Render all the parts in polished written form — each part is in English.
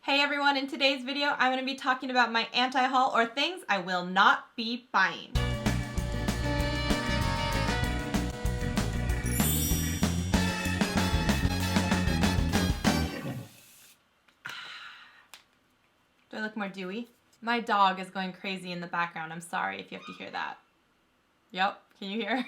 Hey everyone, in today's video I'm going to be talking about my anti-haul or things I will not be buying. Do I look more dewy? My dog is going crazy in the background. I'm sorry if you have to hear that. Yep, can you hear?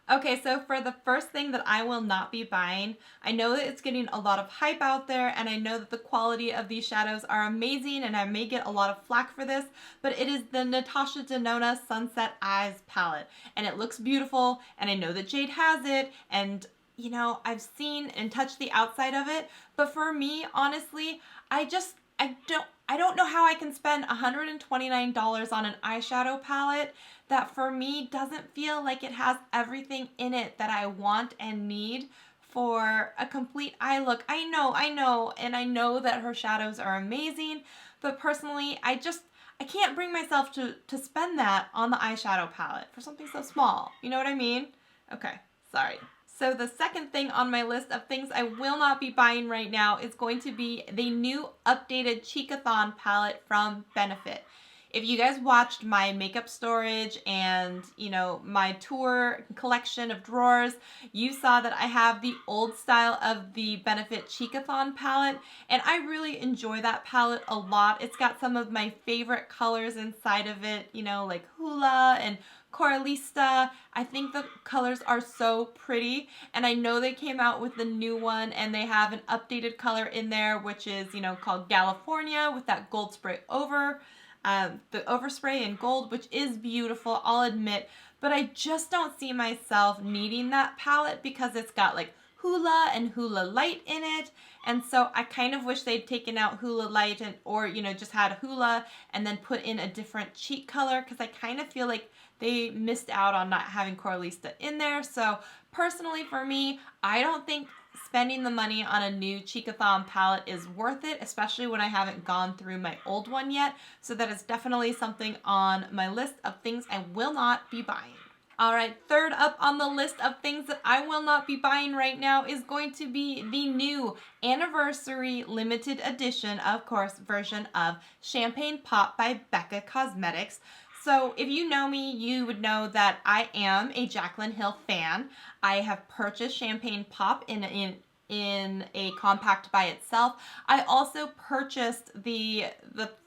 Okay, so for the first thing that I will not be buying, I know that it's getting a lot of hype out there and I know that the quality of these shadows are amazing and I may get a lot of flack for this, but it is the Natasha Denona Sunset Eyes palette and it looks beautiful and I know that Jade has it and you know, I've seen and touched the outside of it, but for me, honestly, I don't know how I can spend $129 on an eyeshadow palette that for me doesn't feel like it has everything in it that I want and need for a complete eye look. I know, and I know that her shadows are amazing, but personally, I can't bring myself to spend that on the eyeshadow palette for something so small. You know what I mean? Okay, sorry. So the second thing on my list of things I will not be buying right now is going to be the new updated Cheekathon palette from Benefit. If you guys watched my makeup storage and, you know, my tour collection of drawers, you saw that I have the old style of the Benefit Cheekathon palette, and I really enjoy that palette a lot. It's got some of my favorite colors inside of it, you know, like Hula and Coralista. I think the colors are so pretty, and I know they came out with the new one and they have an updated color in there, which is, you know, called California with that gold spray over. The overspray in gold, which is beautiful, I'll admit, but I just don't see myself needing that palette because it's got like Hula and Hula Light in it, and so I kind of wish they'd taken out Hula Light or, you know, just had Hula and then put in a different cheek color because I kind of feel like they missed out on not having Coralista in there. So personally for me, I don't think spending the money on a new Cheekathon palette is worth it, especially when I haven't gone through my old one yet. So that is definitely something on my list of things I will not be buying. All right, third up on the list of things that I will not be buying right now is going to be the new anniversary limited edition, of course, version of Champagne Pop by BECCA Cosmetics. So if you know me, you would know that I am a JACLYN Hill fan. I have purchased Champagne Pop in a compact by itself. I also purchased the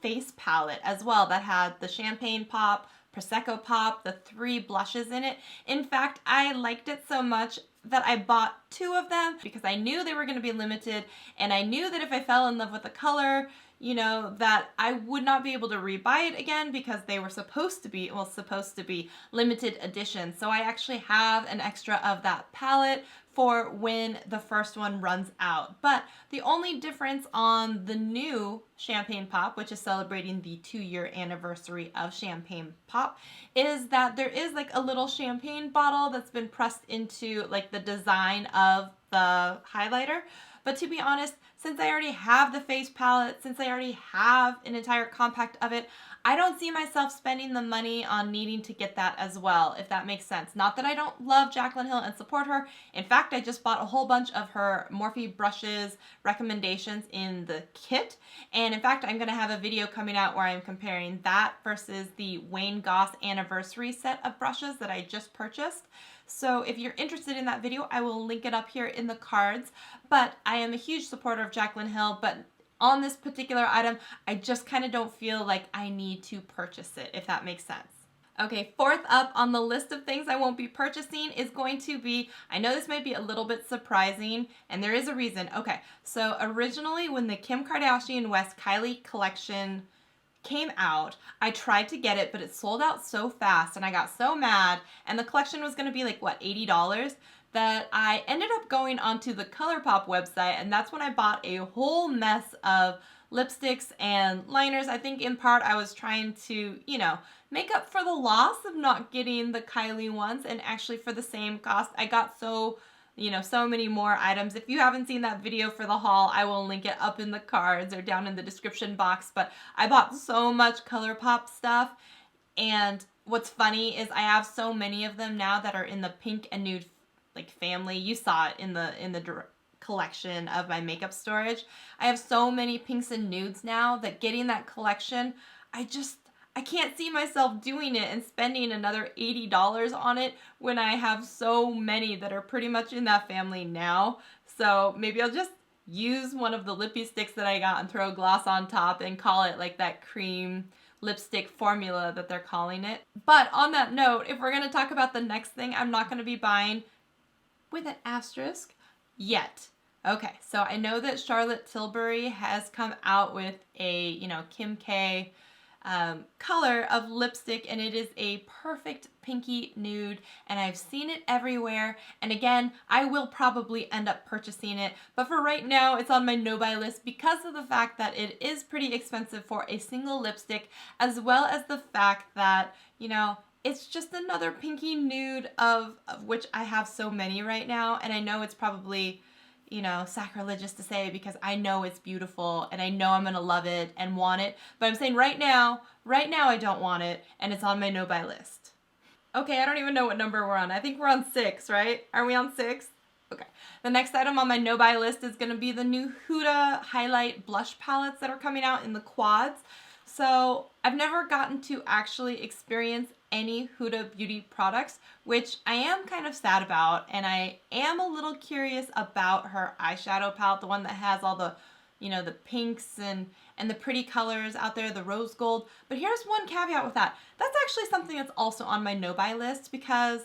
face palette as well that had the Champagne Pop, Prosecco Pop, the 3 blushes in it. In fact, I liked it so much that I bought 2 of them because I knew they were going to be limited and I knew that if I fell in love with the color, you know, that I would not be able to rebuy it again because they were supposed to be limited edition. So I actually have an extra of that palette for when the first one runs out. But the only difference on the new Champagne Pop, which is celebrating the 2-year anniversary of Champagne Pop, is that there is like a little champagne bottle that's been pressed into like the design of the highlighter. But to be honest, since I already have the face palette, since I already have an entire compact of it, I don't see myself spending the money on needing to get that as well, if that makes sense. Not that I don't love JACLYN Hill and support her. In fact, I just bought a whole bunch of her Morphe brushes recommendations in the kit. And in fact, I'm going to have a video coming out where I'm comparing that versus the Wayne Goss anniversary set of brushes that I just purchased. So if you're interested in that video, I will link it up here in the cards. But I am a huge supporter of JACLYN Hill, but on this particular item, I just kind of don't feel like I need to purchase it, if that makes sense. Okay, fourth up on the list of things I won't be purchasing is going to be, I know this might be a little bit surprising, and there is a reason. Okay, so originally when the Kim Kardashian West Kylie collection came out, I tried to get it, but it sold out so fast and I got so mad, and the collection was going to be like, what, $80? That I ended up going onto the ColourPop website, and that's when I bought a whole mess of lipsticks and liners. I think in part I was trying to, you know, make up for the loss of not getting the Kylie ones, and actually for the same cost, I got so many more items. If you haven't seen that video for the haul, I will link it up in the cards or down in the description box, but I bought so much ColourPop stuff, and what's funny is I have so many of them now that are in the pink and nude like family. You saw it in the collection of my makeup storage. I have so many pinks and nudes now that getting that collection, I can't see myself doing it and spending another $80 on it when I have so many that are pretty much in that family now. So maybe I'll just use one of the lippy sticks that I got and throw gloss on top and call it like that cream lipstick formula that they're calling it. But on that note, if we're going to talk about the next thing I'm not going to be buying, with an asterisk, yet. Okay, so I know that Charlotte Tilbury has come out with a, Kim K color of lipstick, and it is a perfect pinky nude, and I've seen it everywhere, and again, I will probably end up purchasing it, but for right now, it's on my no-buy list because of the fact that it is pretty expensive for a single lipstick, as well as the fact that, it's just another pinky nude of which I have so many right now, and I know it's probably sacrilegious to say because I know it's beautiful and I know I'm going to love it and want it. But I'm saying right now I don't want it, and it's on my no-buy list. Okay, I don't even know what number we're on. I think we're on 6, right? Are we on 6? Okay. The next item on my no-buy list is going to be the new Huda highlight blush palettes that are coming out in the quads. So I've never gotten to actually experience any Huda Beauty products, which I am kind of sad about, and I am a little curious about her eyeshadow palette, the one that has all the, the pinks and the pretty colors out there, the rose gold. But here's one caveat with that. That's actually something that's also on my no-buy list because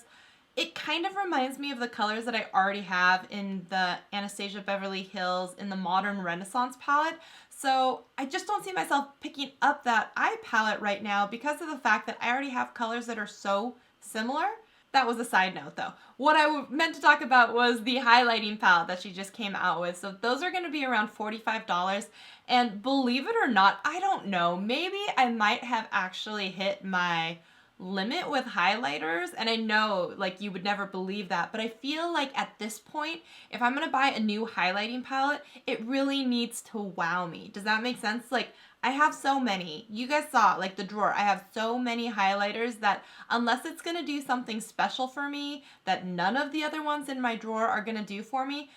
it kind of reminds me of the colors that I already have in the Anastasia Beverly Hills in the Modern Renaissance palette. So I just don't see myself picking up that eye palette right now because of the fact that I already have colors that are so similar. That was a side note though. What I meant to talk about was the highlighting palette that she just came out with. So those are going to be around $45. And believe it or not, I don't know. Maybe I might have actually hit my limit with highlighters, and I know like you would never believe that, but I feel like at this point, if I'm gonna buy a new highlighting palette, it really needs to wow me. Does that make sense? Like, I have so many. You guys saw like the drawer. I have so many highlighters that unless it's gonna do something special for me that none of the other ones in my drawer are gonna do for me,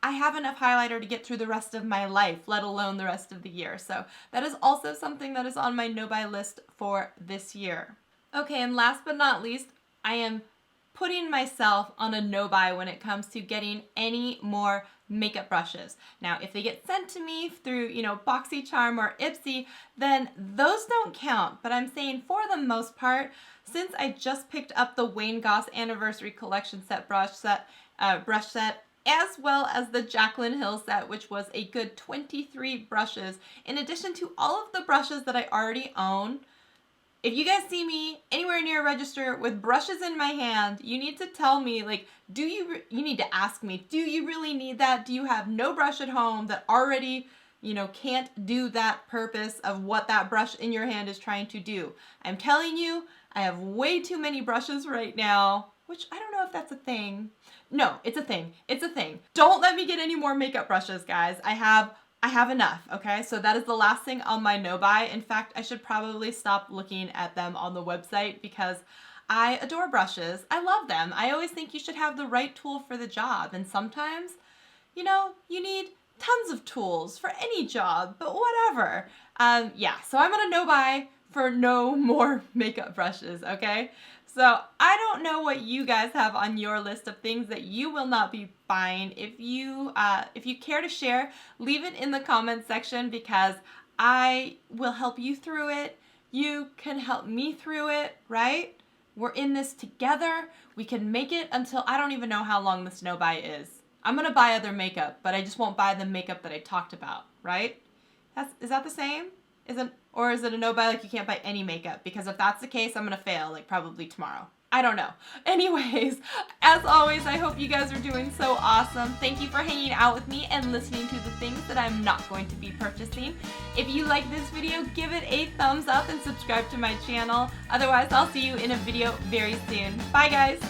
I have enough highlighter to get through the rest of my life, let alone the rest of the year. So that is also something that is on my no-buy list for this year. Okay, and last but not least, I am putting myself on a no-buy when it comes to getting any more makeup brushes. Now, if they get sent to me through, BoxyCharm or Ipsy, then those don't count. But I'm saying for the most part, since I just picked up the Wayne Goss Anniversary Collection set brush set, as well as the JACLYN Hill set, which was a good 23 brushes, in addition to all of the brushes that I already own. If you guys see me anywhere near a register with brushes in my hand, you need to tell me, like, you need to ask me, do you really need that? Do you have no brush at home that already, can't do that purpose of what that brush in your hand is trying to do? I'm telling you, I have way too many brushes right now, which I don't know if that's a thing. No, it's a thing. It's a thing. Don't let me get any more makeup brushes, guys. I have enough, okay? So that is the last thing on my no-buy. In fact, I should probably stop looking at them on the website because I adore brushes. I love them. I always think you should have the right tool for the job. And sometimes, you need tons of tools for any job, but whatever. Yeah, so I'm on a no-buy for no more makeup brushes, okay? So I don't know what you guys have on your list of things that you will not be buying. If you care to share, leave it in the comments section because I will help you through it. You can help me through it, right? We're in this together. We can make it until I don't even know how long this no-buy is. I'm gonna buy other makeup, but I just won't buy the makeup that I talked about, right? Is that the same? Or is it a no-buy, like you can't buy any makeup? Because if that's the case, I'm gonna fail, like probably tomorrow. I don't know. Anyways, as always, I hope you guys are doing so awesome. Thank you for hanging out with me and listening to the things that I'm not going to be purchasing. If you like this video, give it a thumbs up and subscribe to my channel. Otherwise, I'll see you in a video very soon. Bye, guys.